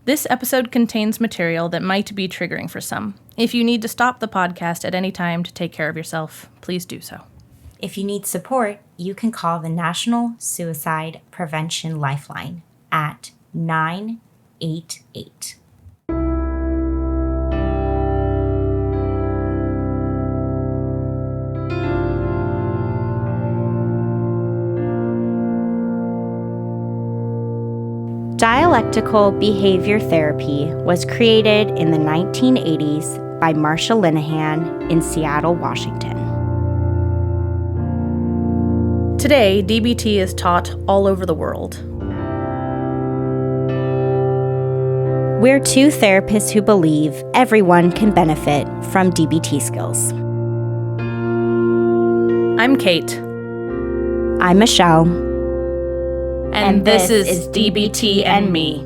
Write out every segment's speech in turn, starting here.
This episode contains material that might be triggering for some. If you need to stop the podcast at any time to take care of yourself, please do so. If you need support, you can call the National Suicide Prevention Lifeline at 988. Dialectical behavior therapy was created in the 1980s by Marsha Linehan in Seattle, Washington. Today, DBT is taught all over the world. We're two therapists who believe everyone can benefit from DBT skills. I'm Kate. I'm Michelle. And this is DBT and Me.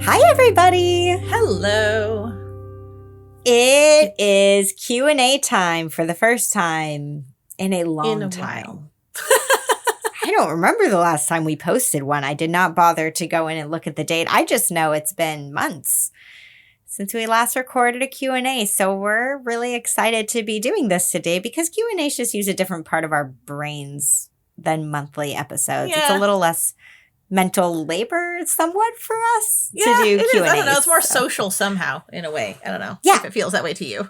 Hi, everybody. Hello. It is Q&A time for the first time in a long time. I don't remember the last time we posted one. I did not bother to go in and look at the date. I just know it's been months since we last recorded a Q&A. So we're really excited to be doing this today because Q&As just use a different part of our brains than monthly episodes. Yeah. It's a little less mental labor somewhat for us to do Q&As. I don't know. It's more social somehow in a way. I don't know if it feels that way to you.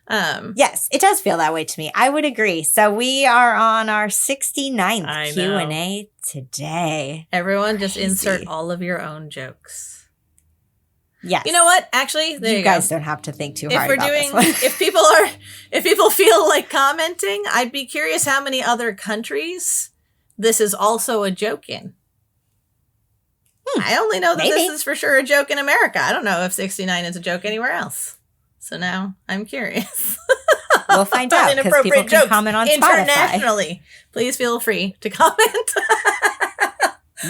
Yes, it does feel that way to me. I would agree. So we are on our 69th Q&A today. Everyone just insert all of your own jokes. Yes. You know what? Actually, there you guys don't have to think too hard about this one. If people feel like commenting, I'd be curious how many other countries this is also a joke in. I only know that this is for sure a joke in America. I don't know if 69 is a joke anywhere else. So now I'm curious. We'll find out because people can comment on internationally. Spotify. Please feel free to comment.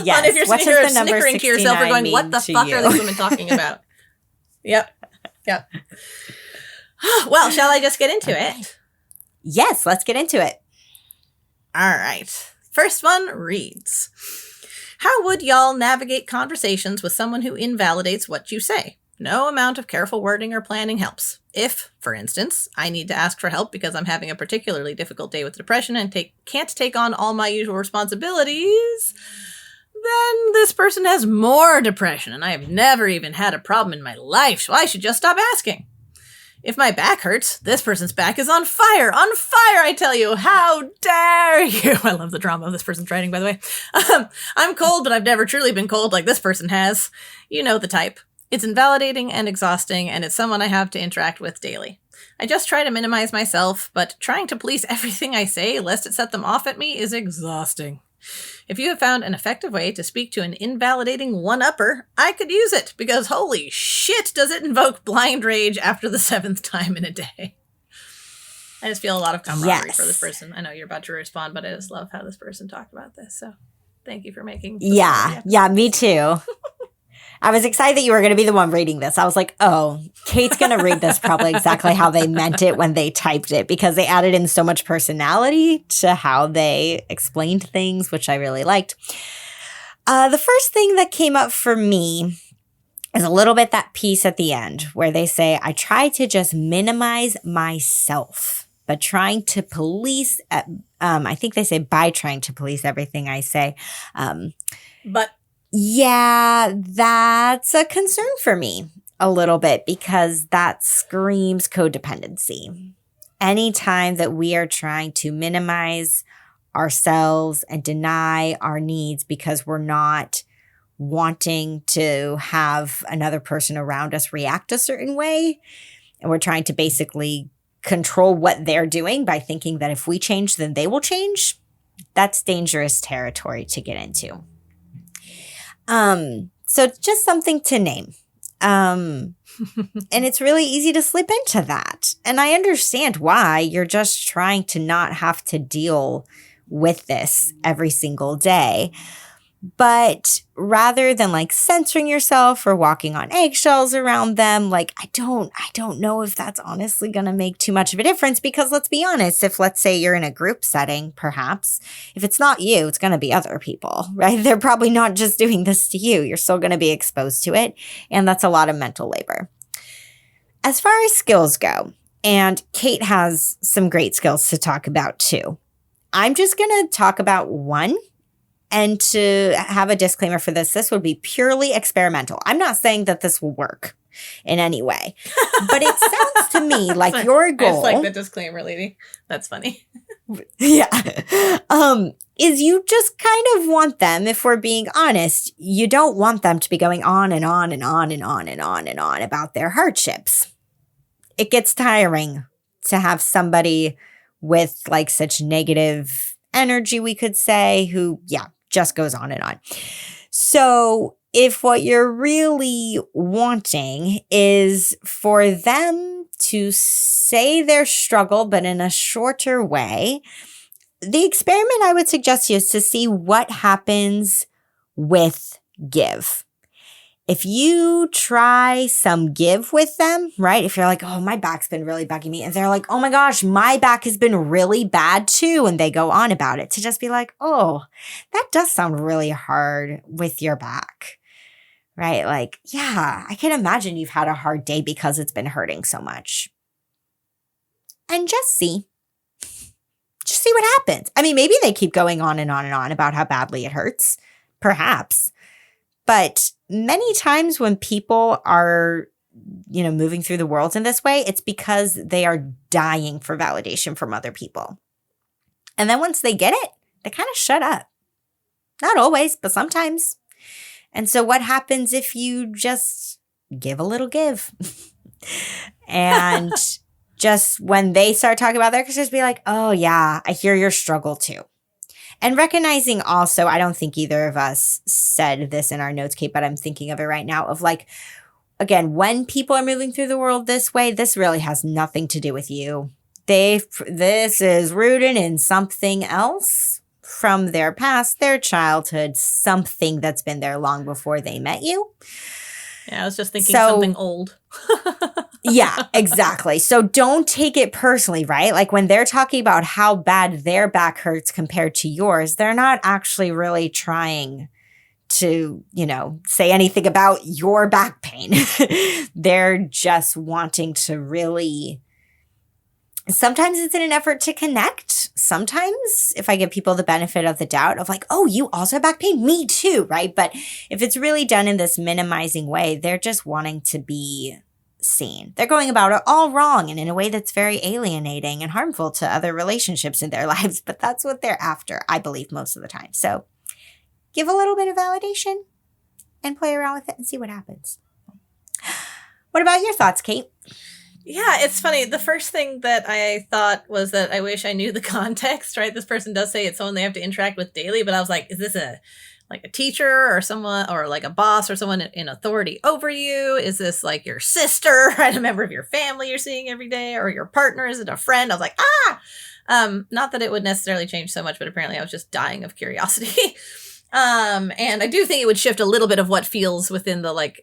Yes. And if you're sitting here snickering to yourself or going, what the fuck are these women talking about? Yep. Well, shall I just get into it? Yes, let's get into it. All right. First one reads, how would y'all navigate conversations with someone who invalidates what you say? No amount of careful wording or planning helps. If, for instance, I need to ask for help because I'm having a particularly difficult day with depression and can't take on all my usual responsibilities, then this person has more depression and I have never even had a problem in my life, so I should just stop asking. If my back hurts, this person's back is on fire, I tell you. How dare you? I love the drama of this person's writing, by the way. I'm cold, but I've never truly been cold like this person has. You know the type. It's invalidating and exhausting, and it's someone I have to interact with daily. I just try to minimize myself, but trying to police everything I say lest it set them off at me is exhausting. If you have found an effective way to speak to an invalidating one-upper, I could use it, because holy shit does it invoke blind rage after the 7th time in a day. I just feel a lot of camaraderie for this person. I know you're about to respond, but I just love how this person talked about this, so thank you for making this. Yeah, me too. I was excited that you were going to be the one reading this. I was like, oh, Kate's going to read this probably exactly how they meant it when they typed it, because they added in so much personality to how they explained things, which I really liked. The first thing that came up for me is a little bit that piece at the end where they say, I try to just minimize myself, but trying to police, I think they say by trying to police everything I say. Yeah, that's a concern for me a little bit because that screams codependency. Anytime that we are trying to minimize ourselves and deny our needs because we're not wanting to have another person around us react a certain way, and we're trying to basically control what they're doing by thinking that if we change, then they will change, that's dangerous territory to get into. So just something to name. And it's really easy to slip into that. And I understand why. You're just trying to not have to deal with this every single day. But rather than like censoring yourself or walking on eggshells around them, like I don't know if that's honestly going to make too much of a difference, because let's be honest, if let's say you're in a group setting, perhaps, if it's not you, it's going to be other people, right? They're probably not just doing this to you. You're still going to be exposed to it. And that's a lot of mental labor. As far as skills go, and Kate has some great skills to talk about too. I'm just going to talk about one. And to have a disclaimer for this would be purely experimental. I'm not saying that this will work in any way, but it sounds to me like your goal. It's like the disclaimer, lady. That's funny. Yeah. Is you just kind of want them, if we're being honest, you don't want them to be going on and on and on and on and on and on about their hardships. It gets tiring to have somebody with like such negative energy, we could say, who, just goes on and on. So if what you're really wanting is for them to say their struggle, but in a shorter way, the experiment I would suggest you is to see what happens with give. If you try some give with them, right? If you're like, oh, my back's been really bugging me. And they're like, oh my gosh, my back has been really bad too. And they go on about it, to just be like, oh, that does sound really hard with your back, right? Like, yeah, I can imagine you've had a hard day because it's been hurting so much. And just see what happens. I mean, maybe they keep going on and on and on about how badly it hurts, perhaps. But many times when people are, moving through the world in this way, it's because they are dying for validation from other people. And then once they get it, they kind of shut up. Not always, but sometimes. And so what happens if you just give a little give? And just when they start talking about their concerns, be like, oh yeah, I hear your struggle too. And recognizing also, I don't think either of us said this in our notes, Kate, but I'm thinking of it right now, of like, again, when people are moving through the world this way, this really has nothing to do with you. This is rooted in something else from their past, their childhood, something that's been there long before they met you. Yeah, I was just thinking something old. Yeah, exactly. So don't take it personally, right? Like when they're talking about how bad their back hurts compared to yours, they're not actually really trying to, say anything about your back pain. They're just wanting to really, sometimes it's in an effort to connect. Sometimes if I give people the benefit of the doubt of like, oh, you also have back pain? Me too, right? But if it's really done in this minimizing way, they're just wanting to be seen. They're going about it all wrong and in a way that's very alienating and harmful to other relationships in their lives. But that's what they're after, I believe, most of the time. So give a little bit of validation and play around with it and see what happens. What about your thoughts, Kate? Yeah, it's funny. The first thing that I thought was that I wish I knew the context, right? This person does say it's someone they have to interact with daily, but I was like, is this a teacher or someone, or like a boss or someone in authority over you? Is this like your sister, right? A member of your family you're seeing every day, or your partner? Is it a friend? I was like, not that it would necessarily change so much, but apparently I was just dying of curiosity. And I do think it would shift a little bit of what feels within the like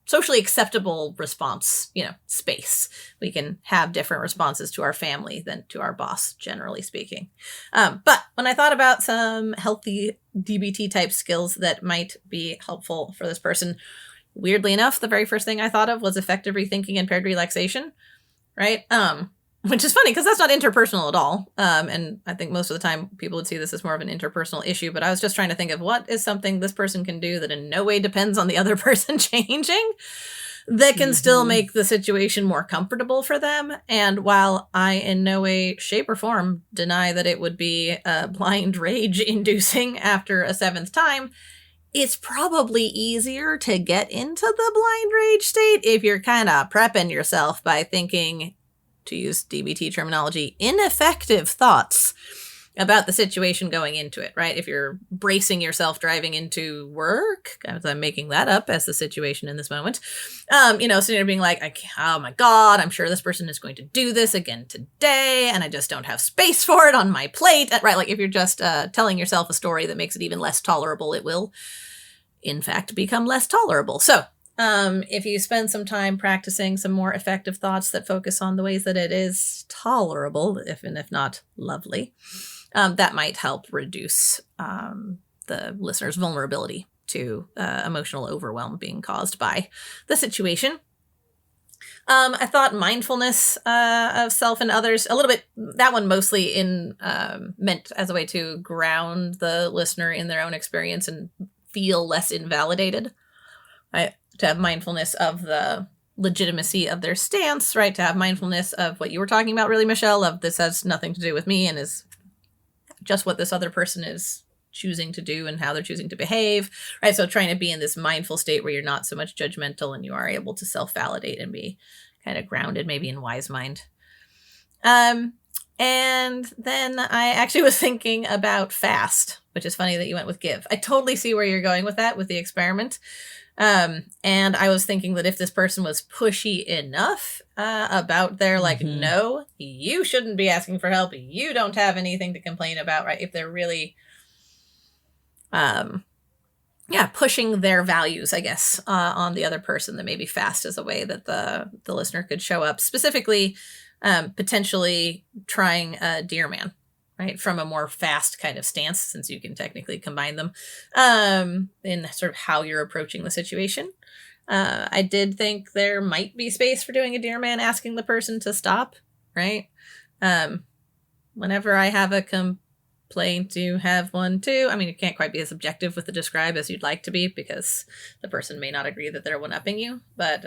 socially acceptable response, space. We can have different responses to our family than to our boss, generally speaking. But when I thought about some healthy DBT type skills that might be helpful for this person, weirdly enough, the very first thing I thought of was effective rethinking and paired relaxation, right? Which is funny because that's not interpersonal at all. And I think most of the time people would see this as more of an interpersonal issue, but I was just trying to think of what is something this person can do that in no way depends on the other person changing, that can still make the situation more comfortable for them. And while I in no way, shape, or form deny that it would be blind rage inducing after a seventh time, it's probably easier to get into the blind rage state if you're kind of prepping yourself by thinking, to use DBT terminology, ineffective thoughts about the situation going into it, right? If you're bracing yourself driving into work, as I'm making that up as the situation in this moment, sitting there being like, oh my God, I'm sure this person is going to do this again today, and I just don't have space for it on my plate, right? Like if you're just telling yourself a story that makes it even less tolerable, it will, in fact, become less tolerable. So if you spend some time practicing some more effective thoughts that focus on the ways that it is tolerable, if not lovely, that might help reduce the listener's vulnerability to emotional overwhelm being caused by the situation. I thought mindfulness of self and others, a little bit, that one mostly meant as a way to ground the listener in their own experience and feel less invalidated. Right? To have mindfulness of the legitimacy of their stance, right? To have mindfulness of what you were talking about, really, Michelle, of this has nothing to do with me and is just what this other person is choosing to do and how they're choosing to behave, right? So trying to be in this mindful state where you're not so much judgmental and you are able to self-validate and be kind of grounded, maybe in wise mind. And then I actually was thinking about fast, which is funny that you went with give. I totally see where you're going with that, with the experiment. And I was thinking that if this person was pushy enough about their no, you shouldn't be asking for help. You don't have anything to complain about, right? If they're really, pushing their values, I guess, on the other person, that maybe fast is a way that the listener could show up. Specifically, potentially trying a dear man, right? From a more fast kind of stance, since you can technically combine them in sort of how you're approaching the situation. I did think there might be space for doing a dear man asking the person to stop, right? Whenever I have a complaint, you have one too. I mean, you can't quite be as objective with the describe as you'd like to be because the person may not agree that they're one-upping you, but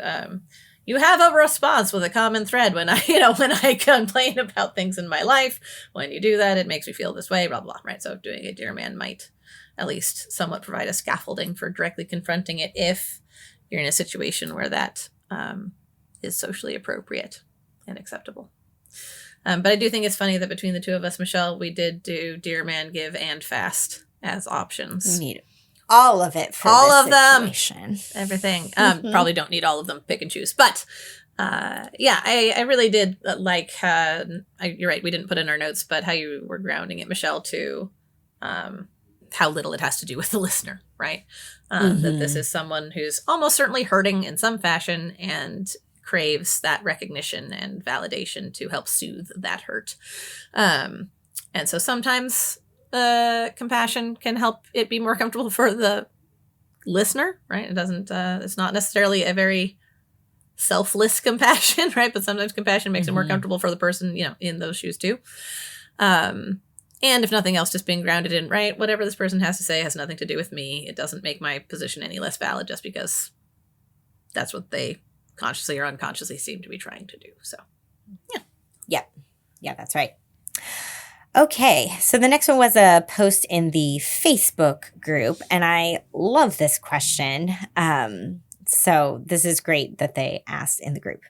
you have a response with a common thread when I complain about things in my life. When you do that, it makes me feel this way, blah, blah, right? So doing a dear man might at least somewhat provide a scaffolding for directly confronting it if you're in a situation where that is socially appropriate and acceptable. But I do think it's funny that between the two of us, Michelle, we did do dear man, give, and fast as options. We need all of it for all this of situation. Them, everything. Probably don't need all of them, pick and choose. But I really did like, you're right, we didn't put in our notes, but how you were grounding it, Michelle, to how little it has to do with the listener, right? That this is someone who's almost certainly hurting in some fashion and craves that recognition and validation to help soothe that hurt. And so sometimes compassion can help it be more comfortable for the listener, right? It doesn't, it's not necessarily a very selfless compassion, right? But sometimes compassion makes it more comfortable for the person, in those shoes too. And if nothing else, just being grounded in, right, whatever this person has to say has nothing to do with me. It doesn't make my position any less valid just because that's what they consciously or unconsciously seem to be trying to do. So, yeah. Yeah, that's right. Okay, so the next one was a post in the Facebook group, and I love this question. So this is great that they asked in the group.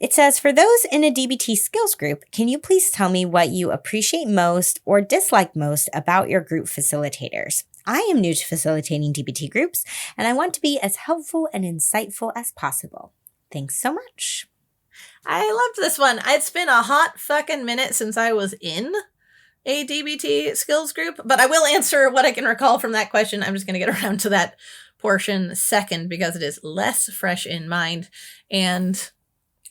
It says, for those in a DBT skills group, can you please tell me what you appreciate most or dislike most about your group facilitators? I am new to facilitating DBT groups, and I want to be as helpful and insightful as possible. Thanks so much. I loved this one. It's been a hot fucking minute since I was in a DBT skills group, but I will answer what I can recall from that question. I'm just going to get around to that portion second because it is less fresh in mind. And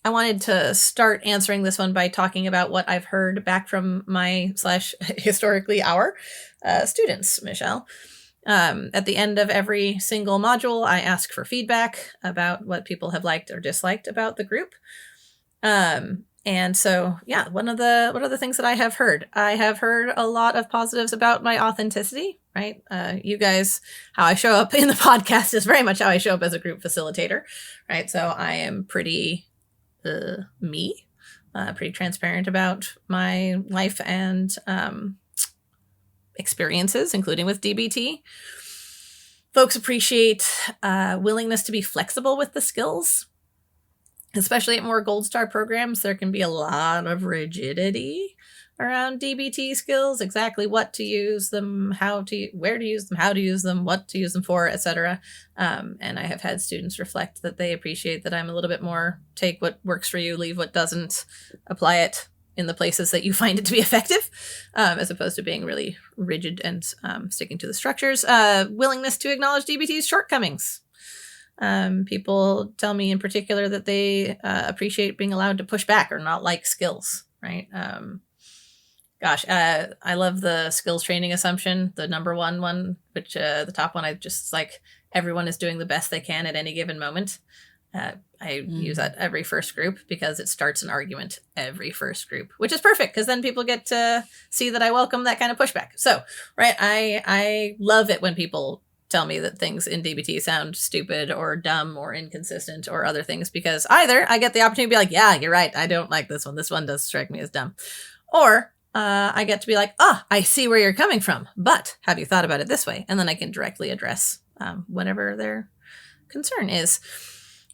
I wanted to start answering this one by talking about what I've heard back from my / historically our students, Michelle. At the end of every single module, I ask for feedback about what people have liked or disliked about the group. And so, one of the things that I have heard a lot of positives about my authenticity, right? You guys, how I show up in the podcast is very much how I show up as a group facilitator, right? So I am pretty pretty transparent about my life and experiences, including with DBT. Folks appreciate willingness to be flexible with the skills. Especially at more gold star programs, there can be a lot of rigidity around DBT skills, exactly what to use them, where to use them, how to use them, what to use them for, etc. And I have had students reflect that they appreciate that I'm a little bit more take what works for you, leave what doesn't, apply it in the places that you find it to be effective, as opposed to being really rigid and sticking to the structures. Willingness to acknowledge DBT's shortcomings. People tell me in particular that they appreciate being allowed to push back or not like skills, right? I love the skills training assumption, the number one, which the top one, I just like everyone is doing the best they can at any given moment. I use that every first group because it starts an argument every first group, which is perfect because then people get to see that I welcome that kind of pushback. So, right, I love it when people tell me that things in DBT sound stupid or dumb or inconsistent or other things, because either I get the opportunity to be like, yeah, you're right, I don't like this one. This one does strike me as dumb. Or I get to be like, I see where you're coming from, but have you thought about it this way? And then I can directly address whatever their concern is.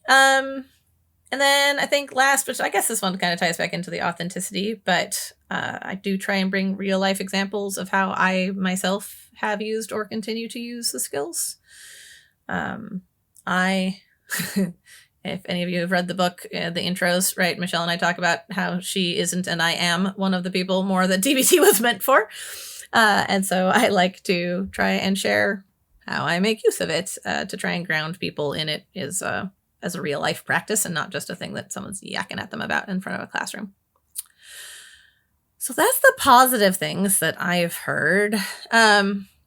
And then I think last, which I guess this one kind of ties back into the authenticity, but I do try and bring real life examples of how I myself have used or continue to use the skills. If any of you have read the book, the intros, right, Michelle and I talk about how she isn't and I am one of the people more that DBT was meant for. And so I like to try and share how I make use of it to try and ground people in it as a real life practice and not just a thing that someone's yakking at them about in front of a classroom. So that's the positive things that I've heard.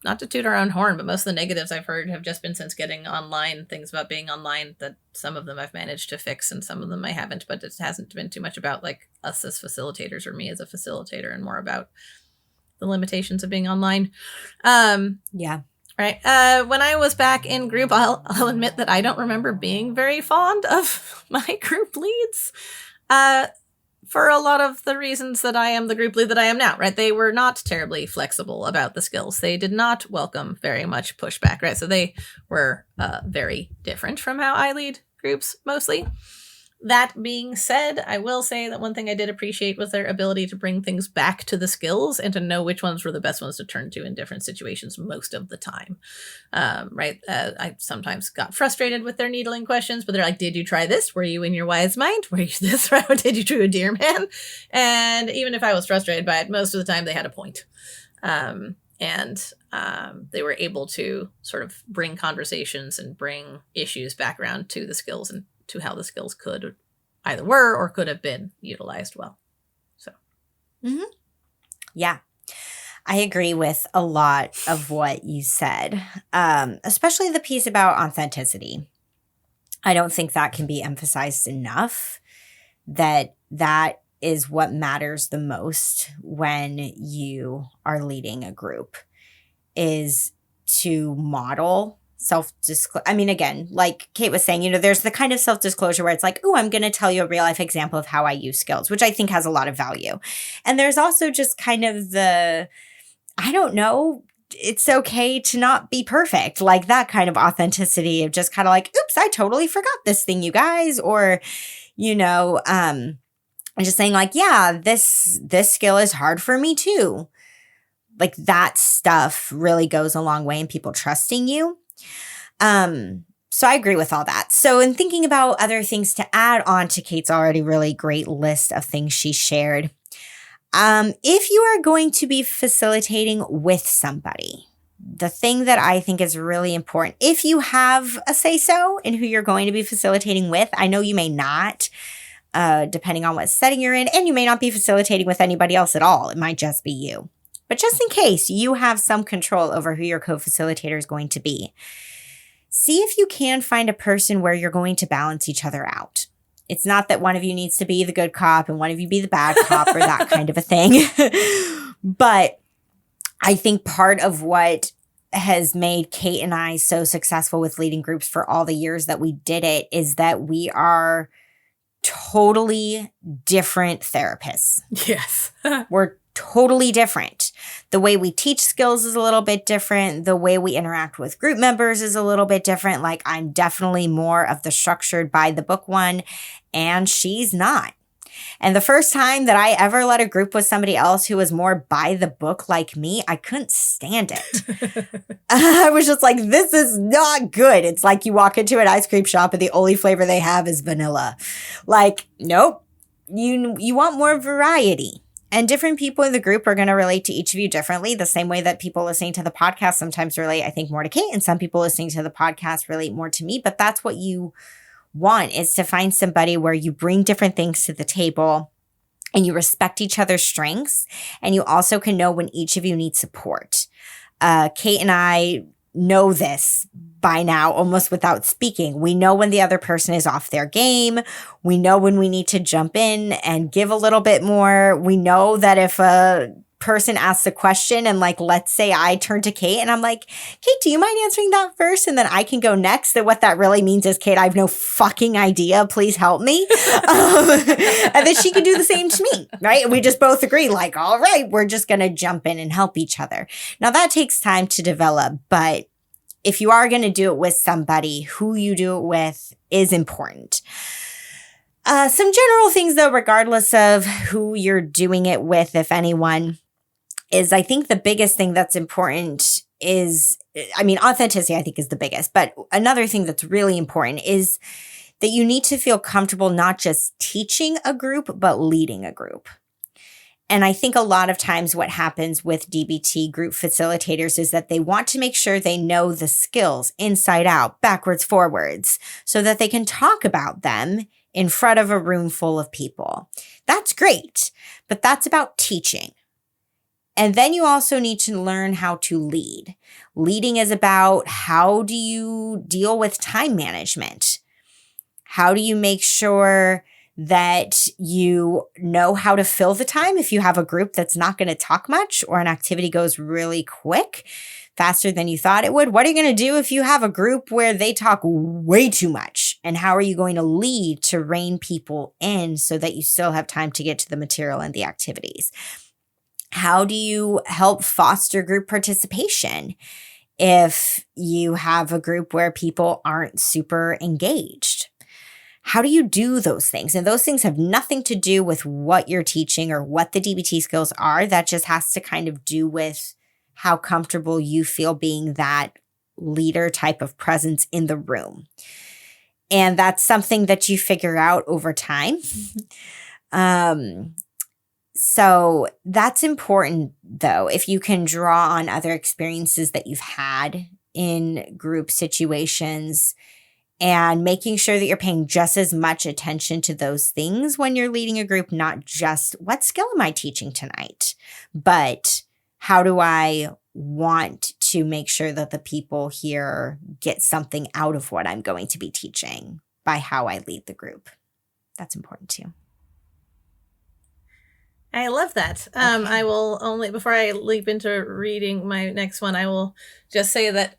Not to toot our own horn, but most of the negatives I've heard have just been since getting online, things about being online that some of them I've managed to fix and some of them I haven't, but it hasn't been too much about like us as facilitators or me as a facilitator and more about the limitations of being online. Yeah. Right. When I was back in group, I'll admit that I don't remember being very fond of my group leads. For a lot of the reasons that I am the group lead that I am now, right? They were not terribly flexible about the skills. They did not welcome very much pushback, right? So they were very different from how I lead groups mostly. That being said, I will say that one thing I did appreciate was their ability to bring things back to the skills and to know which ones were the best ones to turn to in different situations most of the time. Right? I sometimes got frustrated with their needling questions, but they're like, did you try this? Were you in your wise mind? Were you this route? Did you do a deer man? And even if I was frustrated by it, most of the time they had a point. And they were able to sort of bring conversations and bring issues back around to the skills and to how the skills could either were or could have been utilized well. So, yeah, I agree with a lot of what you said, especially the piece about authenticity. I don't think that can be emphasized enough, that is what matters the most when you are leading a group, is to model self-disclosure. I mean, again, like Kate was saying, there's the kind of self-disclosure where it's like, oh, I'm going to tell you a real life example of how I use skills, which I think has a lot of value. And there's also just kind of I don't know, it's okay to not be perfect, like that kind of authenticity of just kind of like, oops, I totally forgot this thing, you guys. Or, just saying like, yeah, this skill is hard for me too. Like that stuff really goes a long way in people trusting you. So I agree with all that. So in thinking about other things to add on to Kate's already really great list of things she shared, if you are going to be facilitating with somebody, the thing that I think is really important, if you have a say-so in who you're going to be facilitating with, I know you may not, depending on what setting you're in, and you may not be facilitating with anybody else at all. It might just be you. But just in case you have some control over who your co-facilitator is going to be, see if you can find a person where you're going to balance each other out. It's not that one of you needs to be the good cop and one of you be the bad cop or that kind of a thing. But I think part of what has made Kate and I so successful with leading groups for all the years that we did it is that we are totally different therapists. Yes. We're totally different. The way we teach skills is a little bit different. The way we interact with group members is a little bit different. Like I'm definitely more of the structured by the book one, and she's not. And the first time that I ever led a group with somebody else who was more by the book like me, I couldn't stand it. I was just like, this is not good. It's like you walk into an ice cream shop and the only flavor they have is vanilla. Like, nope. You want more variety. And different people in the group are going to relate to each of you differently, the same way that people listening to the podcast sometimes relate, I think, more to Kate, and some people listening to the podcast relate more to me. But that's what you want, is to find somebody where you bring different things to the table and you respect each other's strengths, and you also can know when each of you needs support. Kate and I know this by now almost without speaking. We know when the other person is off their game. We know when we need to jump in and give a little bit more. We know that if a person asks a question and, like, let's say I turn to Kate and I'm like, Kate, do you mind answering that first? And then I can go next. That what that really means is, Kate, I have no fucking idea. Please help me. And then she can do the same to me, right? And we just both agree, like, all right, we're just going to jump in and help each other. Now that takes time to develop, but if you are going to do it with somebody, who you do it with is important. Some general things, though, regardless of who you're doing it with, if anyone, is I think the biggest thing that's important is, I mean, authenticity, I think, is the biggest. But another thing that's really important is that you need to feel comfortable not just teaching a group, but leading a group. And I think a lot of times what happens with DBT group facilitators is that they want to make sure they know the skills inside out, backwards, forwards, so that they can talk about them in front of a room full of people. That's great, but that's about teaching. And then you also need to learn how to lead. Leading is about, how do you deal with time management? How do you make sure that you know how to fill the time if you have a group that's not going to talk much, or an activity goes really quick, faster than you thought it would? What are you going to do if you have a group where they talk way too much? And how are you going to lead to rein people in so that you still have time to get to the material and the activities? How do you help foster group participation if you have a group where people aren't super engaged? How do you do those things? And those things have nothing to do with what you're teaching or what the DBT skills are. That just has to kind of do with how comfortable you feel being that leader type of presence in the room. And that's something that you figure out over time. So that's important, though, if you can draw on other experiences that you've had in group situations, and making sure that you're paying just as much attention to those things when you're leading a group, not just what skill am I teaching tonight, but how do I want to make sure that the people here get something out of what I'm going to be teaching by how I lead the group. That's important too. I love that. Okay. I will only, before I leap into reading my next one, I will just say that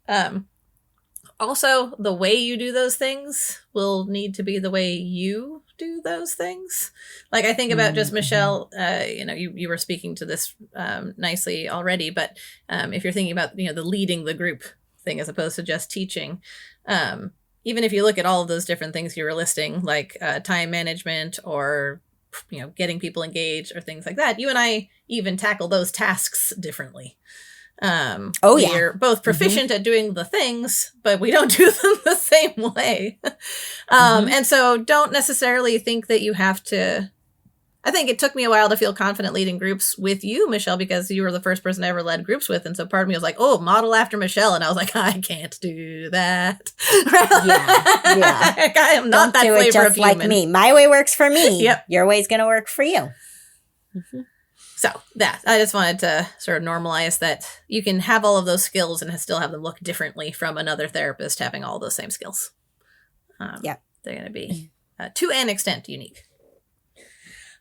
also the way you do those things will need to be the way you do those things. Like, I think about just Michelle, you were speaking to this nicely already, but if you're thinking about, the leading the group thing as opposed to just teaching, even if you look at all of those different things you were listing, like time management or, getting people engaged or things like that, you and I even tackle those tasks differently. We're both proficient at doing the things, but we don't do them the same way. And so don't necessarily think that you have to. I think it took me a while to feel confident leading groups with you, Michelle, because you were the first person I ever led groups with. And so part of me was like, oh, model after Michelle. And I was like, I can't do that. Yeah. I am not that flavor of human. Don't do it just like me. My way works for me. Yep. Your way's going to work for you. So that I just wanted to sort of normalize that you can have all of those skills and still have them look differently from another therapist having all those same skills. They're going to be, to an extent, unique.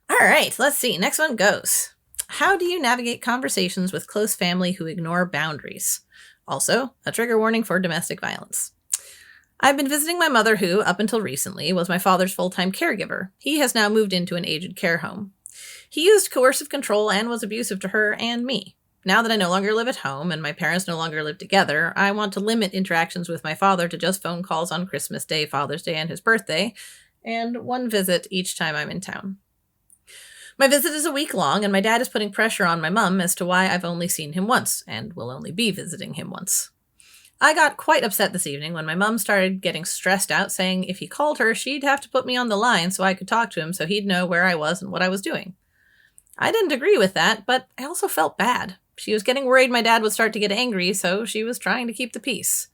All right, let's see. Next one goes. How do you navigate conversations with close family who ignore boundaries? Also, a trigger warning for domestic violence. I've been visiting my mother who, up until recently, was my father's full-time caregiver. He has now moved into an aged care home. He used coercive control and was abusive to her and me. Now that I no longer live at home and my parents no longer live together, I want to limit interactions with my father to just phone calls on Christmas Day, Father's Day, and his birthday, and one visit each time I'm in town. My visit is a week long, and my dad is putting pressure on my mom as to why I've only seen him once, and will only be visiting him once. I got quite upset this evening when my mom started getting stressed out, saying if he called her, she'd have to put me on the line so I could talk to him so he'd know where I was and what I was doing. I didn't agree with that, but I also felt bad. She was getting worried my dad would start to get angry, so she was trying to keep the peace.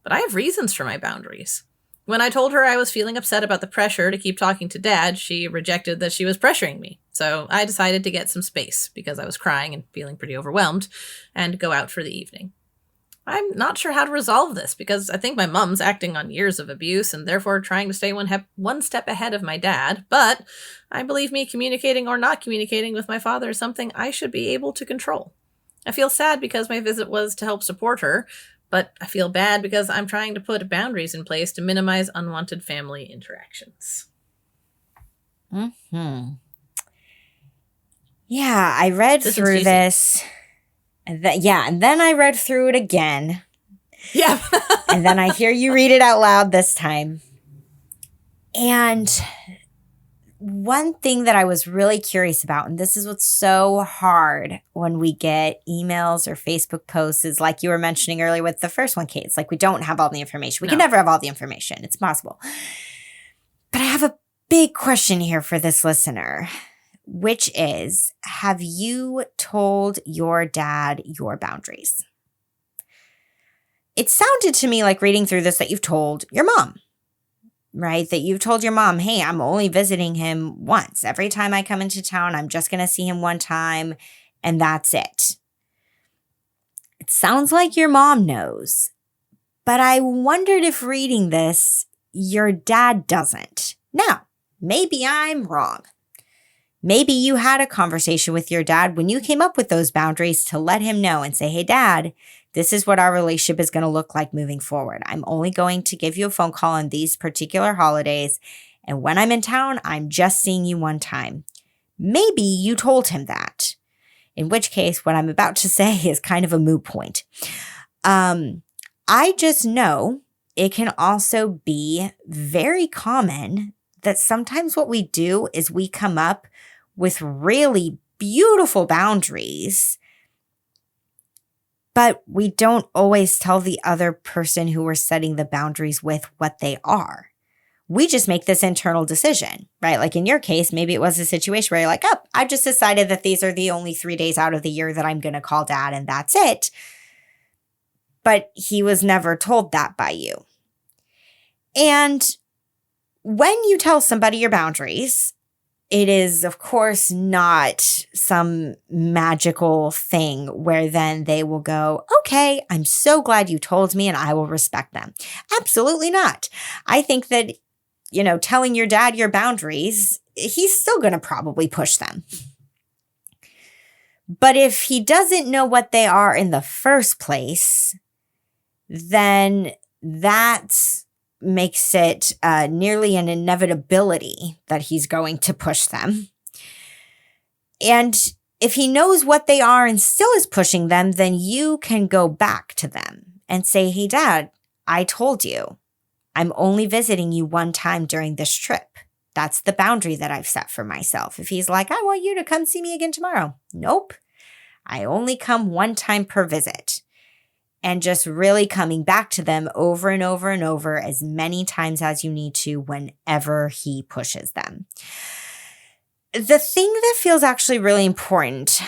But I have reasons for my boundaries. When I told her I was feeling upset about the pressure to keep talking to Dad, she rejected that she was pressuring me. So I decided to get some space because I was crying and feeling pretty overwhelmed and go out for the evening. I'm not sure how to resolve this because I think my mom's acting on years of abuse and therefore trying to stay one step ahead of my dad, but I believe me communicating or not communicating with my father is something I should be able to control. I feel sad because my visit was to help support her, but I feel bad because I'm trying to put boundaries in place to minimize unwanted family interactions. Yeah, I read through this. And then I read through it again. Yeah. And then I hear you read it out loud this time. And one thing that I was really curious about, and this is what's so hard when we get emails or Facebook posts, is like you were mentioning earlier with the first one, Kate. It's like we don't have all the information. We can never have all the information. It's possible. But I have a big question here for this listener, which is, have you told your dad your boundaries? It sounded to me like reading through this that you've told your mom. Right? That you've told your mom, hey, I'm only visiting him once. Every time I come into town, I'm just going to see him one time, and that's it. It sounds like your mom knows. But I wondered if reading this, your dad doesn't. Now, maybe I'm wrong. Maybe you had a conversation with your dad when you came up with those boundaries to let him know and say, hey, Dad, this is what our relationship is going to look like moving forward. I'm only going to give you a phone call on these particular holidays. And when I'm in town, I'm just seeing you one time. Maybe you told him that. In which case, what I'm about to say is kind of a moot point. I just know it can also be very common that sometimes what we do is we come up with really beautiful boundaries, but we don't always tell the other person who we're setting the boundaries with what they are. We just make this internal decision, right? Like in your case, maybe it was a situation where you're like, oh, I've just decided that these are the only 3 days out of the year that I'm going to call Dad, and that's it. But he was never told that by you. And when you tell somebody your boundaries, it is, of course, not some magical thing where then they will go, okay, I'm so glad you told me and I will respect them. Absolutely not. I think that, telling your dad your boundaries, he's still going to probably push them. But if he doesn't know what they are in the first place, then that's makes it nearly an inevitability that he's going to push them. And if he knows what they are and still is pushing them, then you can go back to them and say, hey, Dad, I told you I'm only visiting you one time during this trip. That's the boundary that I've set for myself. If he's like, I want you to come see me again tomorrow. Nope. I only come one time per visit. And just really coming back to them over and over and over as many times as you need to whenever he pushes them. The thing that feels actually really important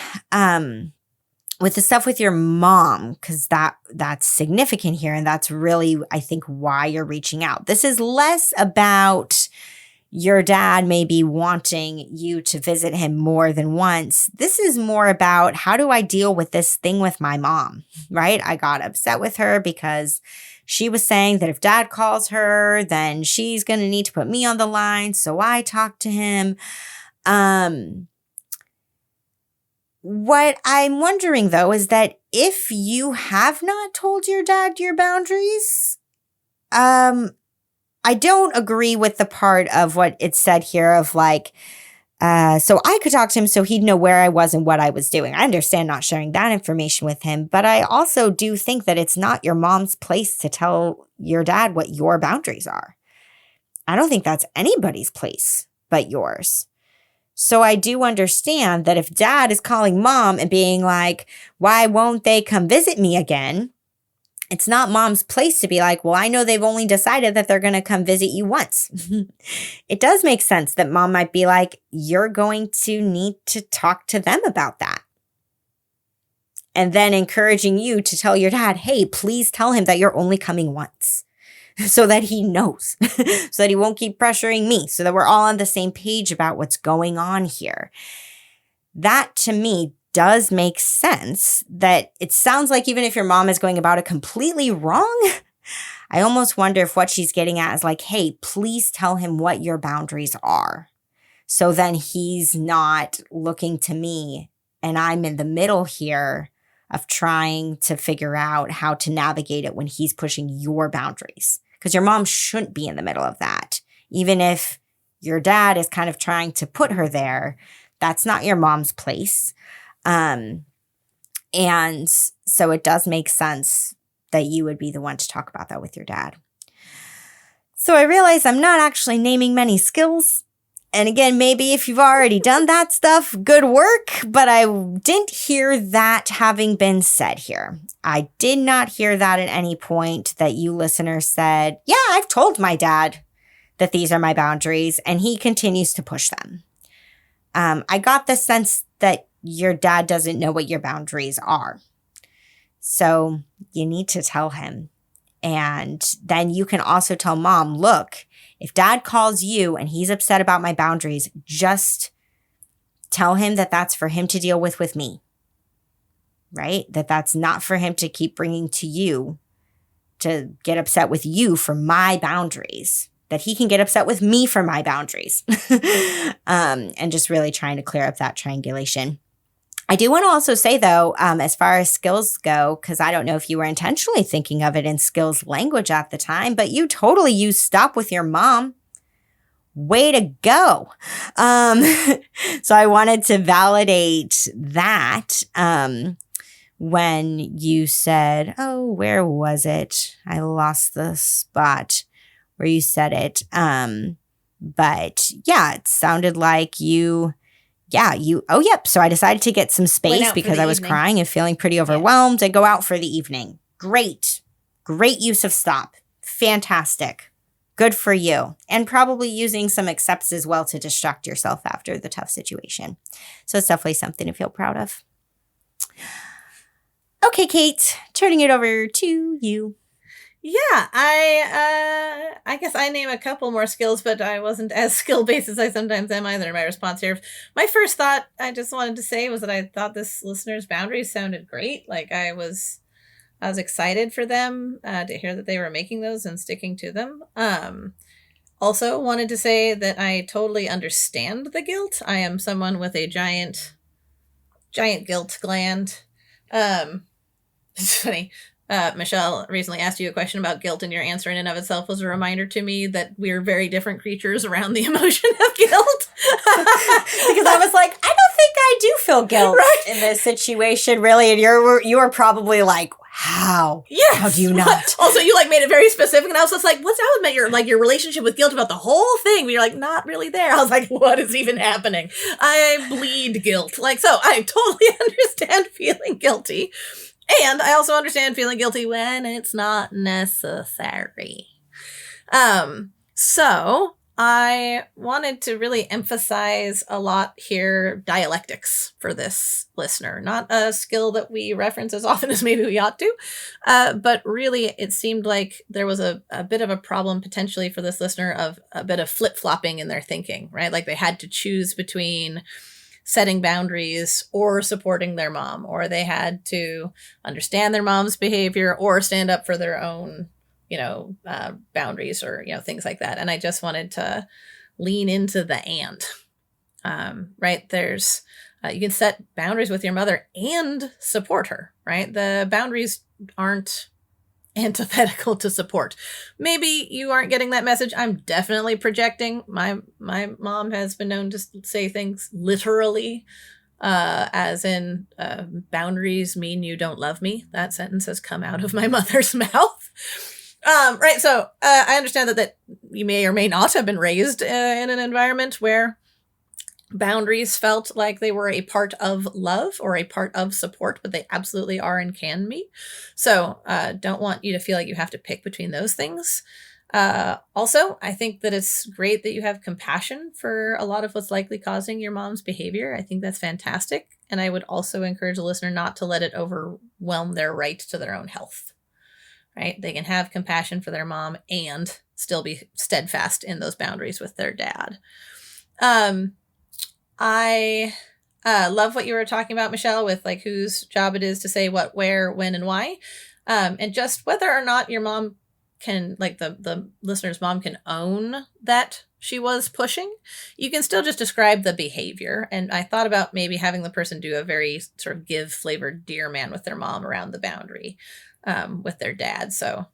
with the stuff with your mom, because that's significant here, and that's really, I think, why you're reaching out. This is less about your dad maybe wanting you to visit him more than once. This is more about, how do I deal with this thing with my mom, right? I got upset with her because she was saying that if Dad calls her, then she's going to need to put me on the line. So I talked to him. What I'm wondering, though, is that if you have not told your dad your boundaries, I don't agree with the part of what it said here of like, so I could talk to him so he'd know where I was and what I was doing. I understand not sharing that information with him, but I also do think that it's not your mom's place to tell your dad what your boundaries are. I don't think that's anybody's place but yours. So I do understand that if dad is calling mom and being like, why won't they come visit me again? It's not mom's place to be like, well, I know they've only decided that they're going to come visit you once. It does make sense that mom might be like, you're going to need to talk to them about that. And then encouraging you to tell your dad, hey, please tell him that you're only coming once so that he knows, so that he won't keep pressuring me, so that we're all on the same page about what's going on here. That to me does make sense. That it sounds like even if your mom is going about it completely wrong, I almost wonder if what she's getting at is like, hey, please tell him what your boundaries are. So then he's not looking to me and I'm in the middle here of trying to figure out how to navigate it when he's pushing your boundaries. Because your mom shouldn't be in the middle of that. Even if your dad is kind of trying to put her there, that's not your mom's place. And so it does make sense that you would be the one to talk about that with your dad. So I realize I'm not actually naming many skills. And again, maybe if you've already done that stuff, good work, but I didn't hear that having been said here. I did not hear that at any point that you listeners said, yeah, I've told my dad that these are my boundaries, and he continues to push them. I got the sense that your dad doesn't know what your boundaries are. So you need to tell him. And then you can also tell mom, look, if dad calls you and he's upset about my boundaries, just tell him that that's for him to deal with me, right? That's not for him to keep bringing to you to get upset with you for my boundaries, that he can get upset with me for my boundaries. And just really trying to clear up that triangulation. I do want to also say, though, as far as skills go, because I don't know if you were intentionally thinking of it in skills language at the time, but you totally used stop with your mom. Way to go. So I wanted to validate that when you said, oh, where was it? I lost the spot where you said it. But yeah, it sounded like you. So I decided to get some space because I was crying and feeling pretty overwhelmed and go out for the evening. Great use of stop. Fantastic. Good for you. And probably using some accepts as well to distract yourself after the tough situation. So it's definitely something to feel proud of. Okay, Kate, turning it over to you. Yeah, I guess I name a couple more skills, but I wasn't as skill-based as I sometimes am either in my response here. My first thought I just wanted to say was that I thought this listener's boundaries sounded great. Like I was excited for them to hear that they were making those and sticking to them. Also wanted to say that I totally understand the guilt. I am someone with a giant guilt gland. It's funny. Michelle recently asked you a question about guilt, and your answer in and of itself was a reminder to me that we're very different creatures around the emotion of guilt. Because I was like, I don't think I do feel guilt in this situation, really. And you were probably like, how? Yes. How do you not? Also, you made it very specific, and I was just like, what's that with your relationship with guilt about the whole thing? But you're like, not really there. I was like, what is even happening? I bleed guilt. So I totally understand feeling guilty. And I also understand feeling guilty when it's not necessary. So I wanted to really emphasize a lot here dialectics for this listener. Not a skill that we reference as often as maybe we ought to, but really it seemed like there was a bit of a problem potentially for this listener of a bit of flip-flopping in their thinking, right? Like they had to choose between setting boundaries or supporting their mom, or they had to understand their mom's behavior or stand up for their own, boundaries or, things like that. And I just wanted to lean into the right? There's, you can set boundaries with your mother and support her, right? The boundaries aren't antithetical to support. Maybe you aren't getting that message. I'm definitely projecting. My mom has been known to say things literally, as in boundaries mean you don't love me. That sentence has come out of my mother's mouth. Right. So I understand that you may or may not have been raised in an environment where boundaries felt like they were a part of love or a part of support, but they absolutely are and can be. So don't want you to feel like you have to pick between those things. Also, I think that it's great that you have compassion for a lot of what's likely causing your mom's behavior. I think that's fantastic. And I would also encourage the listener not to let it overwhelm their right to their own health, right? They can have compassion for their mom and still be steadfast in those boundaries with their dad. I love what you were talking about, Michelle, with like whose job it is to say what, where, when, and why. And just whether or not your mom can, like the listener's mom can own that she was pushing, you can still just describe the behavior. And I thought about maybe having the person do a very sort of give flavored Dear Man with their mom around the boundary with their dad. So,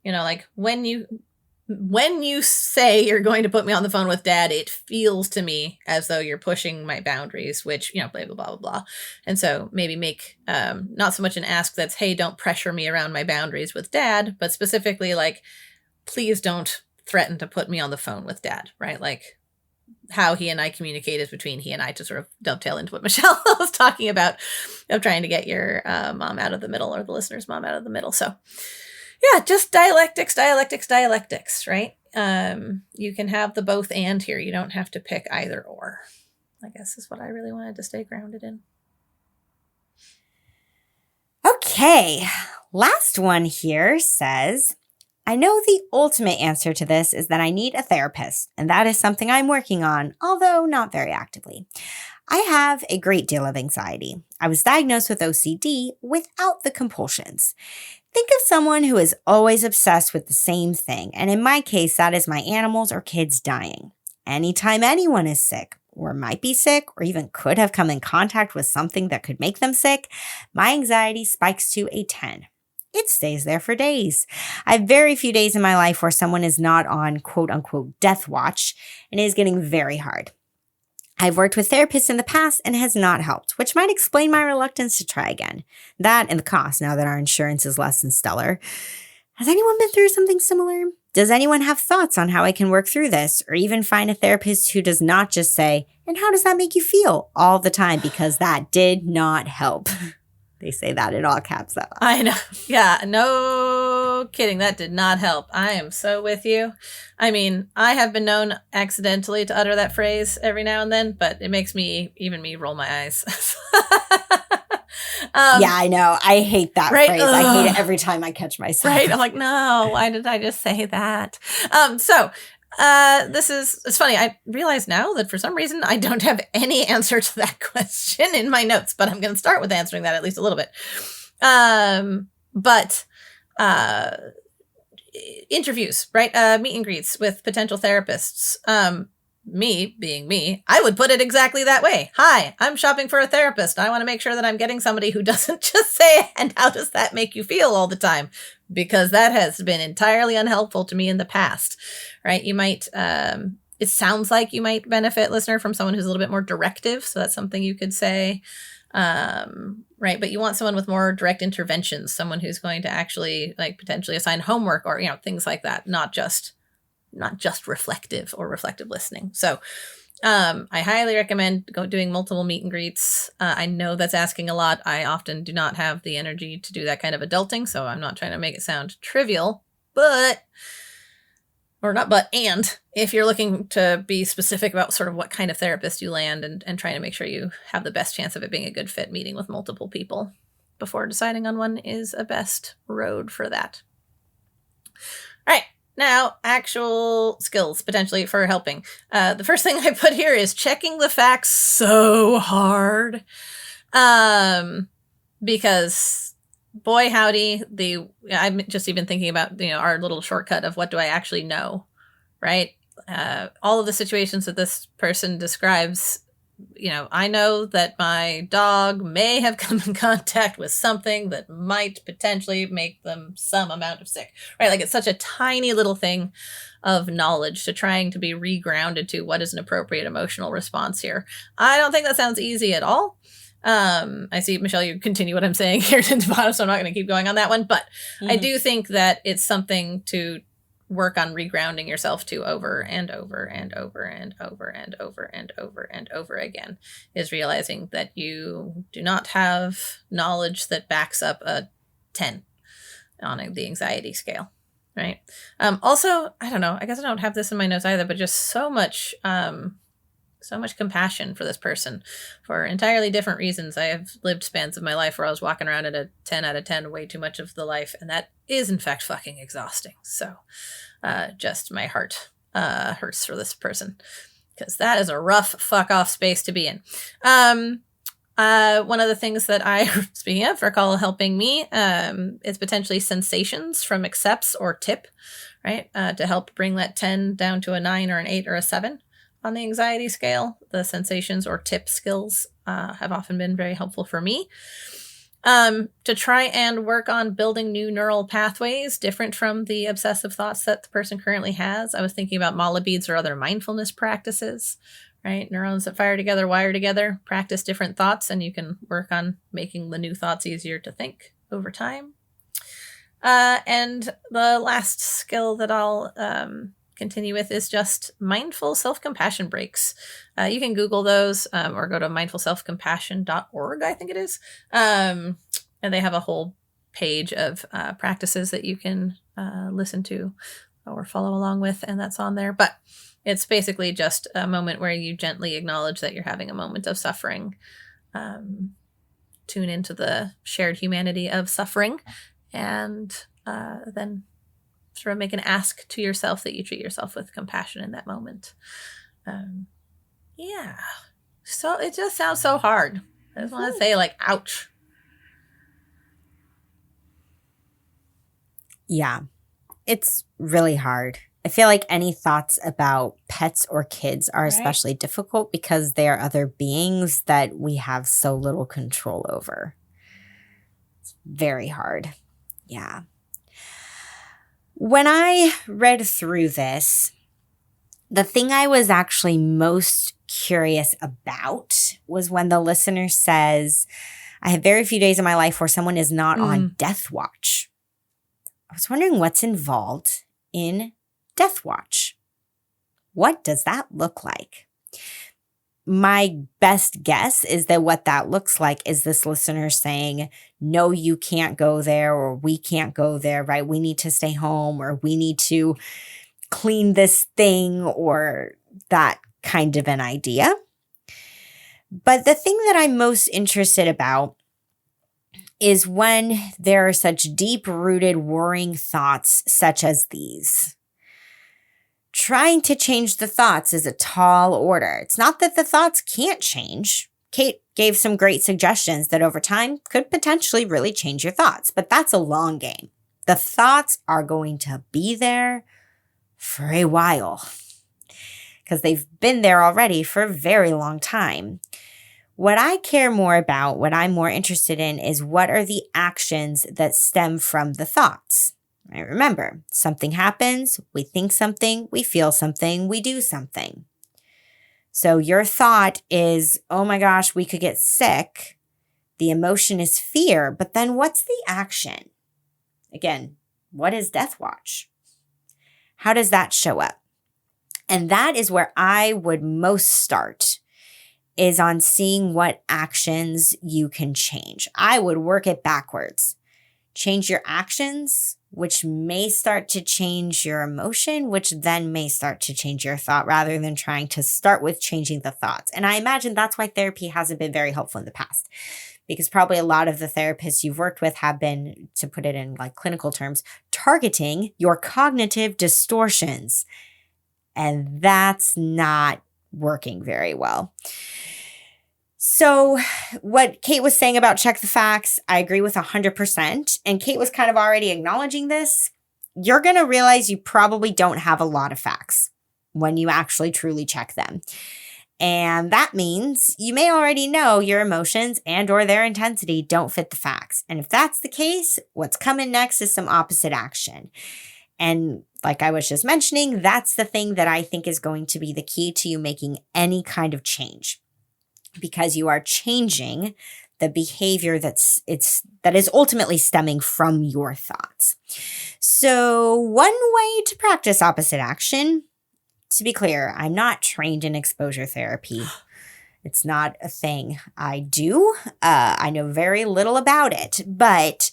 like when you say you're going to put me on the phone with dad, it feels to me as though you're pushing my boundaries, which, blah, blah, blah, blah, blah. And so maybe make not so much an ask that's, hey, don't pressure me around my boundaries with dad, but specifically like, please don't threaten to put me on the phone with dad, right? Like how he and I communicate is between he and I, to sort of dovetail into what Michelle was talking about of trying to get your mom out of the middle, or the listener's mom out of the middle. So yeah, just dialectics, right? You can have the both and here. You don't have to pick either or, I guess is what I really wanted to stay grounded in. Okay, last one here says, I know the ultimate answer to this is that I need a therapist, and that is something I'm working on, although not very actively. I have a great deal of anxiety. I was diagnosed with OCD without the compulsions. Think of someone who is always obsessed with the same thing, and in my case, that is my animals or kids dying. Anytime anyone is sick, or might be sick, or even could have come in contact with something that could make them sick, my anxiety spikes to a 10. It stays there for days. I have very few days in my life where someone is not on quote-unquote death watch, and it is getting very hard. I've worked with therapists in the past and it has not helped, which might explain my reluctance to try again. That and the cost now that our insurance is less than stellar. Has anyone been through something similar? Does anyone have thoughts on how I can work through this, or even find a therapist who does not just say, and how does that make you feel, all the time, because that did not help. They say that in all caps. I know. Yeah, no kidding. That did not help. I am so with you. I mean, I have been known accidentally to utter that phrase every now and then, but it makes me roll my eyes. Yeah, I know. I hate that right? phrase. I hate it every time I catch myself. Right? I'm like, no, why did I just say that? It's funny. I realize now that for some reason I don't have any answer to that question in my notes, but I'm going to start with answering that at least a little bit. Interviews, right? Meet and greets with potential therapists. Me being me, I would put it exactly that way. Hi, I'm shopping for a therapist. I want to make sure that I'm getting somebody who doesn't just say, and how does that make you feel all the time? Because that has been entirely unhelpful to me in the past, right? You might, it sounds like you might benefit, listener, from someone who's a little bit more directive. So that's something you could say, right? But you want someone with more direct interventions, someone who's going to actually like potentially assign homework or, things like that, not just reflective or reflective listening. So I highly recommend doing multiple meet and greets. I know that's asking a lot. I often do not have the energy to do that kind of adulting, so I'm not trying to make it sound trivial, and if you're looking to be specific about sort of what kind of therapist you land and trying to make sure you have the best chance of it being a good fit, meeting with multiple people before deciding on one is a best road for that. All right. Now, actual skills potentially for helping. The first thing I put here is checking the facts so hard. Because boy, howdy, I'm just even thinking about, our little shortcut of what do I actually know, right? All of the situations that this person describes, I know that my dog may have come in contact with something that might potentially make them some amount of sick, right? Like it's such a tiny little thing of knowledge to trying to be regrounded to what is an appropriate emotional response here. I don't think that sounds easy at all. I see, Michelle, you continue what I'm saying here to the bottom, so I'm not going to keep going on that one, but I do think that it's something to work on regrounding yourself to over and over and over and over and over and over and over again, is realizing that you do not have knowledge that backs up a 10 on the anxiety scale, right? Also, I don't know, I guess I don't have this in my notes either, but just so much compassion for this person for entirely different reasons. I have lived spans of my life where I was walking around at a 10 out of 10 way too much of the life, and that is in fact fucking exhausting. So just my heart hurts for this person, because that is a rough fuck off space to be in. One of the things that I, speaking of, recall helping me is potentially sensations from accepts or tip, right? To help bring that 10 down to a 9 or an 8 or a 7. On the anxiety scale, the sensations or tip skills have often been very helpful for me. To try and work on building new neural pathways different from the obsessive thoughts that the person currently has. I was thinking about mala beads or other mindfulness practices, right? Neurons that fire together, wire together, practice different thoughts, and you can work on making the new thoughts easier to think over time. And the last skill that I'll continue with is just mindful self-compassion breaks. You can Google those or go to mindfulselfcompassion.org, I think it is. And they have a whole page of practices that you can listen to or follow along with, and that's on there. But it's basically just a moment where you gently acknowledge that you're having a moment of suffering. Tune into the shared humanity of suffering, and then sort of make an ask to yourself that you treat yourself with compassion in that moment. Yeah. So it just sounds so hard. I just want to say, like, ouch. Yeah, it's really hard. I feel like any thoughts about pets or kids are especially difficult because they are other beings that we have so little control over. It's very hard. Yeah. When I read through this, the thing I was actually most curious about was when the listener says, I have very few days in my life where someone is not on death watch. I was wondering what's involved in death watch. What does that look like? My best guess is that what that looks like is this listener saying, no, you can't go there, or we can't go there, right? We need to stay home, or we need to clean this thing, or that kind of an idea. But the thing that I'm most interested about is when there are such deep-rooted worrying thoughts such as these. Trying to change the thoughts is a tall order. It's not that the thoughts can't change. Kate gave some great suggestions that over time could potentially really change your thoughts, but that's a long game. The thoughts are going to be there for a while because they've been there already for a very long time. What I care more about, what I'm more interested in, is what are the actions that stem from the thoughts. Right? Remember, something happens, we think something, we feel something, we do something. So your thought is, oh my gosh, we could get sick. The emotion is fear, but then what's the action? Again, what is death watch? How does that show up? And that is where I would most start, is on seeing what actions you can change. I would work it backwards. Change your actions, which may start to change your emotion, which then may start to change your thought, rather than trying to start with changing the thoughts. And I imagine that's why therapy hasn't been very helpful in the past, because probably a lot of the therapists you've worked with have been, to put it in like clinical terms, targeting your cognitive distortions. And that's not working very well. So what Kate was saying about check the facts, I agree with 100%. And Kate was kind of already acknowledging this. You're going to realize you probably don't have a lot of facts when you actually truly check them. And that means you may already know your emotions and or their intensity don't fit the facts. And if that's the case, what's coming next is some opposite action. And like I was just mentioning, that's the thing that I think is going to be the key to you making any kind of change. Because you are changing the behavior that is ultimately stemming from your thoughts. So one way to practice opposite action, to be clear, I'm not trained in exposure therapy. It's not a thing I do. I know very little about it, but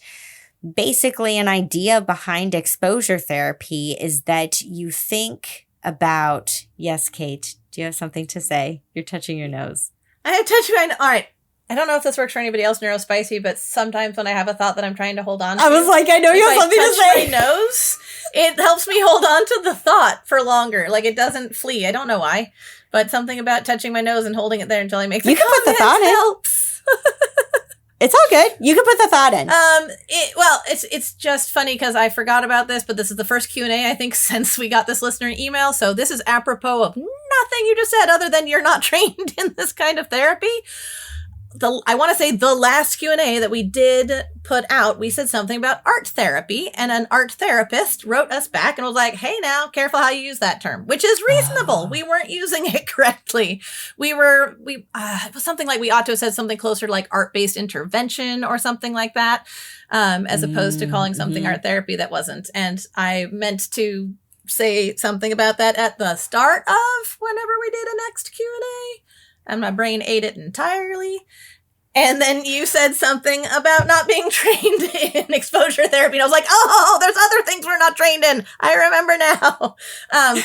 basically an idea behind exposure therapy is that you think about, yes, Kate, do you have something to say? You're touching your nose. I have touched my nose. All right. I don't know if this works for anybody else neurospicy, but sometimes when I have a thought that I'm trying to hold on to, I was like, I know you have something to say. My nose, it helps me hold on to the thought for longer. Like it doesn't flee. I don't know why, but something about touching my nose and holding it there until I make the comment. You can put the thought helps. It's all good. You can put the thought in. It's just funny because I forgot about this, but this is the first Q&A, I think, since we got this listener email. So this is apropos of nothing you just said other than you're not trained in this kind of therapy. I want to say the last Q&A that we did put out, we said something about art therapy, and an art therapist wrote us back and was like, hey, now, careful how you use that term, which is reasonable. We weren't using it correctly. It was something like we ought to have said something closer to like art-based intervention or something like that, as opposed to calling something art therapy that wasn't. And I meant to say something about that at the start of whenever we did a next Q&A. And my brain ate it entirely. And then you said something about not being trained in exposure therapy. And I was like, oh, there's other things we're not trained in. I remember now.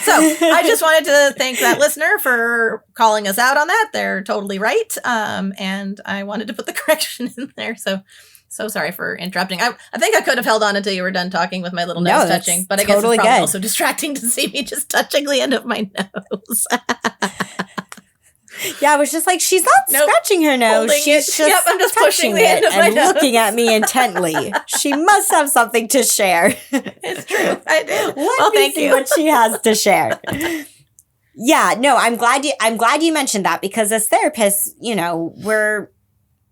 So I just wanted to thank that listener for calling us out on that. They're totally right. And I wanted to put the correction in there. So sorry for interrupting. I think I could have held on until you were done talking with my little nose touching. But I guess it's probably also distracting to see me just touching the end of my nose. Yeah, I was just like, she's not scratching her nose. She's just I'm just pushing the end of my nose. Looking at me intently. She must have something to share. It's true. I do. Let me see what she has to share. Yeah, no, I'm glad you mentioned that, because as therapists,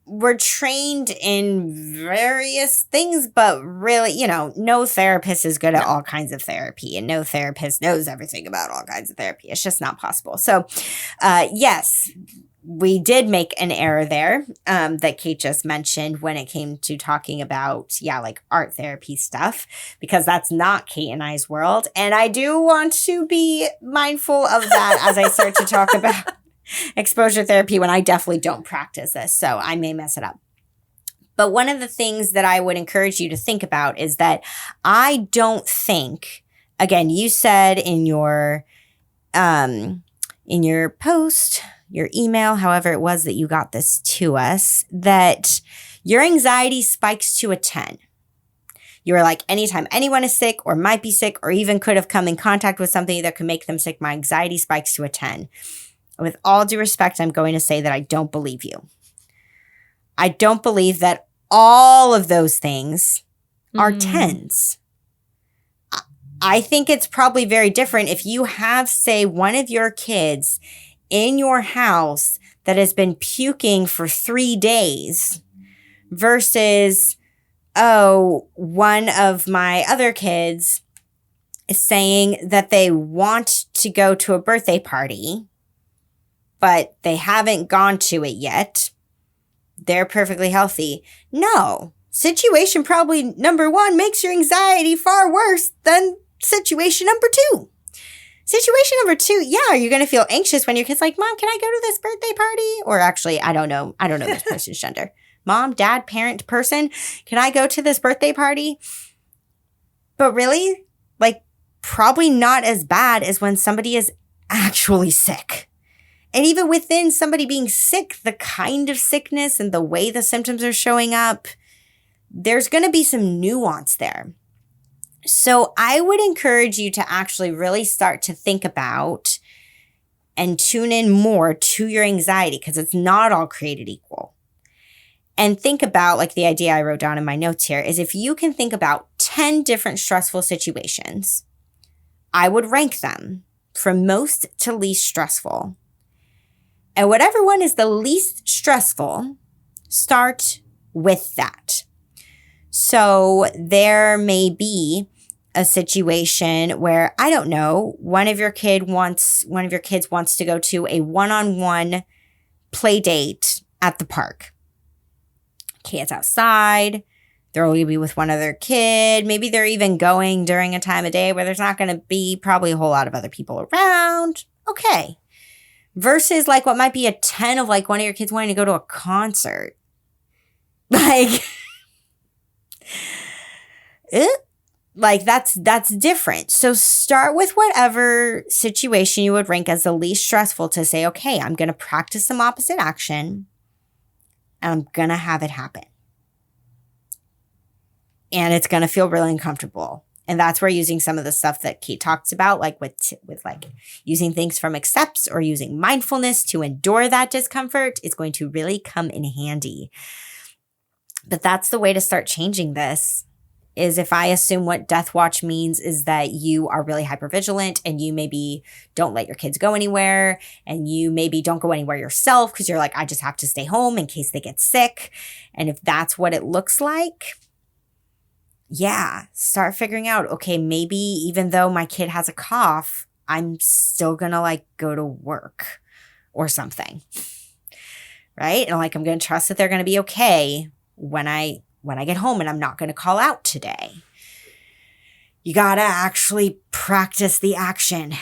we're trained in various things, but really, no therapist is good at all kinds of therapy, and no therapist knows everything about all kinds of therapy. It's just not possible. So, yes, we did make an error there that Kate just mentioned when it came to talking about, like art therapy stuff, because that's not Kate and I's world. And I do want to be mindful of that as I start to talk about exposure therapy when I definitely don't practice this, so I may mess it up. But one of the things that I would encourage you to think about is that I don't think, again, you said in your post, your email, however it was that you got this to us, that your anxiety spikes to a 10. You were like, anytime anyone is sick or might be sick or even could have come in contact with something that could make them sick, my anxiety spikes to a 10. With all due respect, I'm going to say that I don't believe you. I don't believe that all of those things are 10s. I think it's probably very different if you have, say, one of your kids in your house that has been puking for 3 days versus, one of my other kids is saying that they want to go to a birthday party, but they haven't gone to it yet. They're perfectly healthy. No. Situation probably number 1 makes your anxiety far worse than situation number 2. Situation number 2, are you going to feel anxious when your kid's like, Mom, can I go to this birthday party? Or actually, I don't know this person's gender. Mom, dad, parent, person, can I go to this birthday party? But really, probably not as bad as when somebody is actually sick. And even within somebody being sick, the kind of sickness and the way the symptoms are showing up, there's going to be some nuance there. So I would encourage you to actually really start to think about and tune in more to your anxiety, because it's not all created equal. And think about, the idea I wrote down in my notes here is, if you can think about 10 different stressful situations, I would rank them from most to least stressful. And whatever one is the least stressful, start with that. So there may be a situation where, I don't know, one of your kids wants to go to a one-on-one play date at the park. Kate's outside. They're only going to be with one other kid. Maybe they're even going during a time of day where there's not going to be probably a whole lot of other people around. Okay. Versus like what might be a 10 of like one of your kids wanting to go to a concert. Like, that's different. So start with whatever situation you would rank as the least stressful to say, okay, I'm going to practice some opposite action and I'm going to have it happen. And it's going to feel really uncomfortable. And that's where using some of the stuff that Kate talks about, like with like using things from accepts or using mindfulness to endure that discomfort is going to really come in handy. But that's the way to start changing this, is if I assume what death watch means is that you are really hypervigilant and you maybe don't let your kids go anywhere and you maybe don't go anywhere yourself because you're like, I just have to stay home in case they get sick. And if that's what it looks like, yeah, start figuring out, okay, maybe even though my kid has a cough, I'm still going to like go to work or something, right? And like, I'm going to trust that they're going to be okay when I get home and I'm not going to call out today. You got to actually practice the action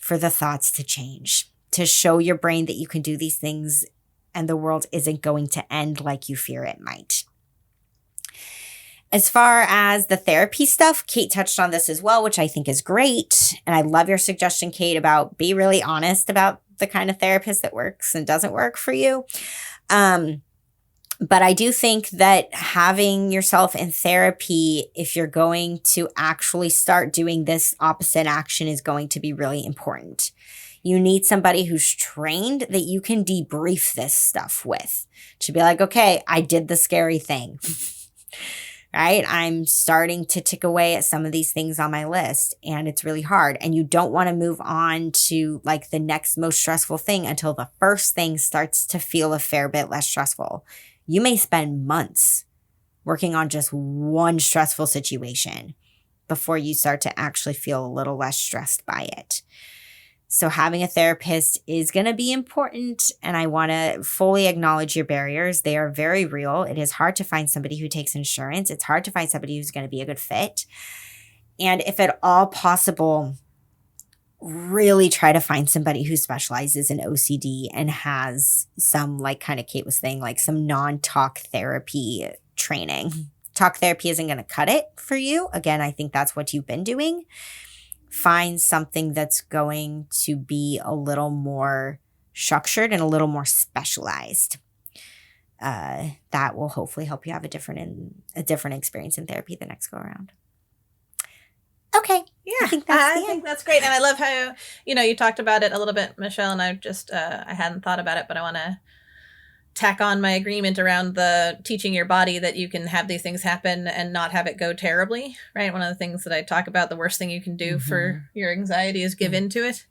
for the thoughts to change, to show your brain that you can do these things and the world isn't going to end like you fear it might. As far as the therapy stuff, Kate touched on this as well, which I think is great. And I love your suggestion, Kate, about be really honest about the kind of therapist that works and doesn't work for you. But I do think that having yourself in therapy, if you're going to actually start doing this opposite action, is going to be really important. You need somebody who's trained that you can debrief this stuff with. To be like, okay, I did the scary thing. Right? I'm starting to tick away at some of these things on my list and it's really hard. And you don't want to move on to like the next most stressful thing until the first thing starts to feel a fair bit less stressful. You may spend months working on just one stressful situation before you start to actually feel a little less stressed by it. So having a therapist is going to be important, and I want to fully acknowledge your barriers. They are very real. It is hard to find somebody who takes insurance. It's hard to find somebody who's going to be a good fit. And if at all possible, really try to find somebody who specializes in OCD and has some, like kind of Kate was saying, like some non-talk therapy training. Talk therapy isn't going to cut it for you. Again, I think that's what you've been doing. Find something that's going to be a little more structured and a little more specialized. That will hopefully help you have a different experience in therapy the next go around. Okay. Yeah, I think that's great. And I love how, you talked about it a little bit, Michelle, and I just, I hadn't thought about it, but I want to tack on my agreement around the teaching your body that you can have these things happen and not have it go terribly, right? One of the things that I talk about, the worst thing you can do for your anxiety is give into it.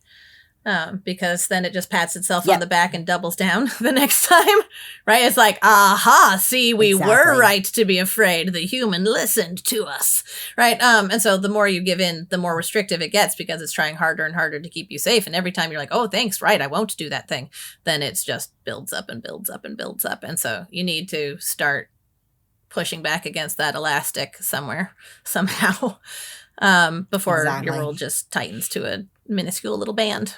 Because then it just pats itself on the back and doubles down the next time, right? It's like, aha, see, we were right to be afraid. The human listened to us, right? And so the more you give in, the more restrictive it gets because it's trying harder and harder to keep you safe. And every time you're like, oh, thanks, right, I won't do that thing. Then it's just builds up and builds up and builds up. And so you need to start pushing back against that elastic somewhere, somehow, before your world just tightens to a minuscule little band.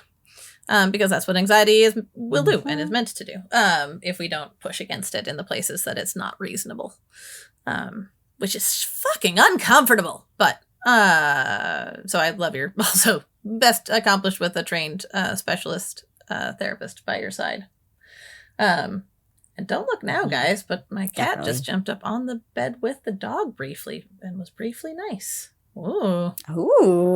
Because that's what anxiety will do and is meant to do if we don't push against it in the places that it's not reasonable, which is fucking uncomfortable. But so I love your also best accomplished with a trained specialist therapist by your side. And don't look now, guys, but my cat just jumped up on the bed with the dog briefly and was briefly nice. Ooh.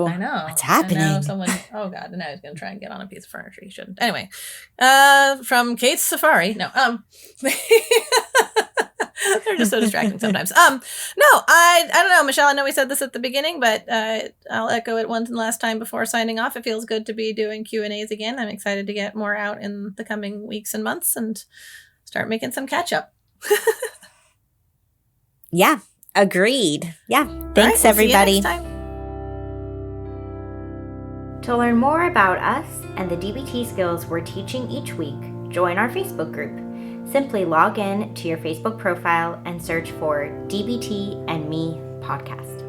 I know. What's happening? I know someone, oh God, now he's going to try and get on a piece of furniture. He shouldn't. Anyway, from Kate's Safari. No, they're just so distracting sometimes. No, I don't know, Michelle, I know we said this at the beginning, but I'll echo it one last time before signing off. It feels good to be doing Q&As again. I'm excited to get more out in the coming weeks and months and start making some catch up. Yeah. Agreed. Yeah. Thanks, everybody. See you next time. To learn more about us and the DBT skills we're teaching each week, join our Facebook group. Simply log in to your Facebook profile and search for DBT and Me Podcast.